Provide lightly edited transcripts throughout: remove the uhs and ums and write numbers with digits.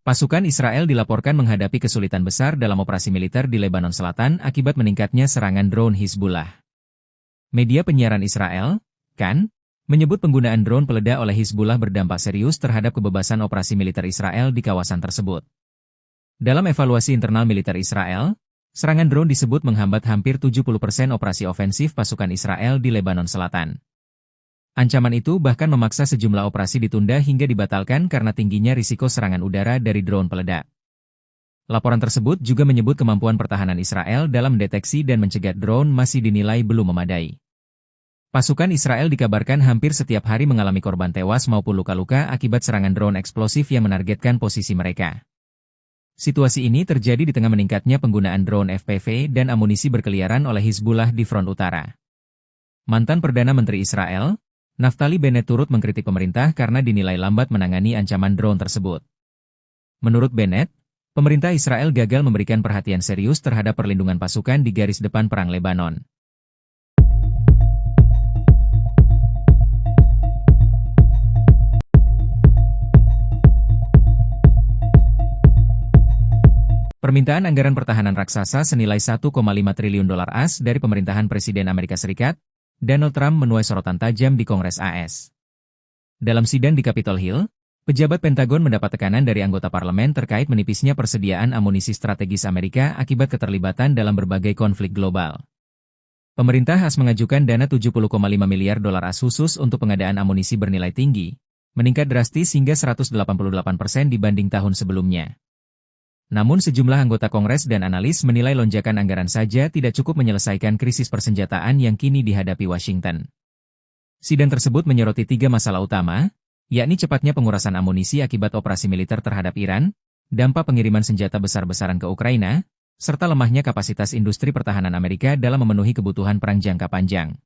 Pasukan Israel dilaporkan menghadapi kesulitan besar dalam operasi militer di Lebanon Selatan akibat meningkatnya serangan drone Hizbullah. Media penyiaran Israel, Kan, menyebut penggunaan drone peledak oleh Hizbullah berdampak serius terhadap kebebasan operasi militer Israel di kawasan tersebut. Dalam evaluasi internal militer Israel, serangan drone disebut menghambat hampir 70% operasi ofensif pasukan Israel di Lebanon Selatan. Ancaman itu bahkan memaksa sejumlah operasi ditunda hingga dibatalkan karena tingginya risiko serangan udara dari drone peledak. Laporan tersebut juga menyebut kemampuan pertahanan Israel dalam mendeteksi dan mencegat drone masih dinilai belum memadai. Pasukan Israel dikabarkan hampir setiap hari mengalami korban tewas maupun luka-luka akibat serangan drone eksplosif yang menargetkan posisi mereka. Situasi ini terjadi di tengah meningkatnya penggunaan drone FPV dan amunisi berkeliaran oleh Hizbullah di front utara. Mantan Perdana Menteri Israel, Naftali Bennett turut mengkritik pemerintah karena dinilai lambat menangani ancaman drone tersebut. Menurut Bennett, pemerintah Israel gagal memberikan perhatian serius terhadap perlindungan pasukan di garis depan perang Lebanon. Permintaan anggaran pertahanan raksasa senilai 1,5 triliun dolar AS dari pemerintahan Presiden Amerika Serikat, Donald Trump menuai sorotan tajam di Kongres AS. Dalam sidang di Capitol Hill, pejabat Pentagon mendapat tekanan dari anggota parlemen terkait menipisnya persediaan amunisi strategis Amerika akibat keterlibatan dalam berbagai konflik global. Pemerintah AS mengajukan dana 70,5 miliar dolar AS khusus untuk pengadaan amunisi bernilai tinggi, meningkat drastis hingga 188% dibanding tahun sebelumnya. Namun sejumlah anggota Kongres dan analis menilai lonjakan anggaran saja tidak cukup menyelesaikan krisis persenjataan yang kini dihadapi Washington. Sidang tersebut menyoroti 3 masalah utama, yakni cepatnya pengurasan amunisi akibat operasi militer terhadap Iran, dampak pengiriman senjata besar-besaran ke Ukraina, serta lemahnya kapasitas industri pertahanan Amerika dalam memenuhi kebutuhan perang jangka panjang.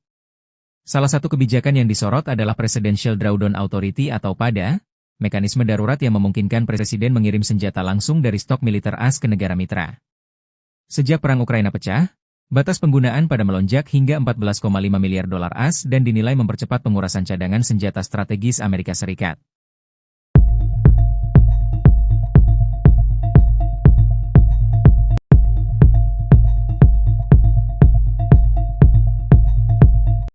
Salah satu kebijakan yang disorot adalah Presidential Drawdown Authority atau PADA, mekanisme darurat yang memungkinkan presiden mengirim senjata langsung dari stok militer AS ke negara mitra. Sejak perang Ukraina pecah, batas penggunaan pada melonjak hingga 14,5 miliar dolar AS dan dinilai mempercepat pengurasan cadangan senjata strategis Amerika Serikat.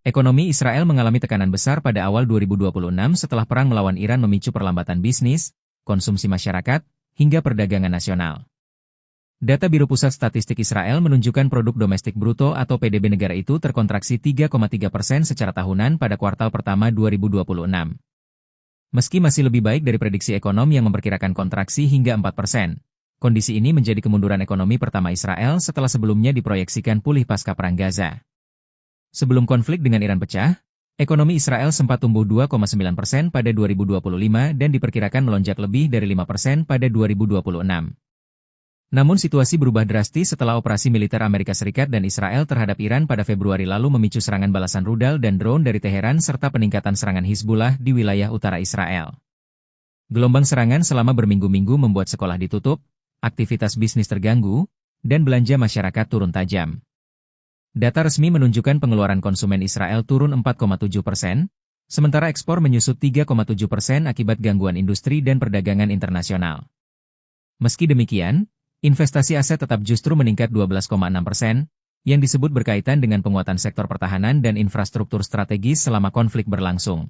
Ekonomi Israel mengalami tekanan besar pada awal 2026 setelah perang melawan Iran memicu perlambatan bisnis, konsumsi masyarakat, hingga perdagangan nasional. Data Biro Pusat Statistik Israel menunjukkan produk domestik bruto atau PDB negara itu terkontraksi 3,3% secara tahunan pada kuartal pertama 2026. Meski masih lebih baik dari prediksi ekonom yang memperkirakan kontraksi hingga 4%, kondisi ini menjadi kemunduran ekonomi pertama Israel setelah sebelumnya diproyeksikan pulih pasca perang Gaza. Sebelum konflik dengan Iran pecah, ekonomi Israel sempat tumbuh 2,9% pada 2025 dan diperkirakan melonjak lebih dari 5% pada 2026. Namun situasi berubah drastis setelah operasi militer Amerika Serikat dan Israel terhadap Iran pada Februari lalu memicu serangan balasan rudal dan drone dari Teheran serta peningkatan serangan Hizbullah di wilayah utara Israel. Gelombang serangan selama berminggu-minggu membuat sekolah ditutup, aktivitas bisnis terganggu, dan belanja masyarakat turun tajam. Data resmi menunjukkan pengeluaran konsumen Israel turun 4,7%, sementara ekspor menyusut 3,7% akibat gangguan industri dan perdagangan internasional. Meski demikian, investasi aset tetap justru meningkat 12,6%, yang disebut berkaitan dengan penguatan sektor pertahanan dan infrastruktur strategis selama konflik berlangsung.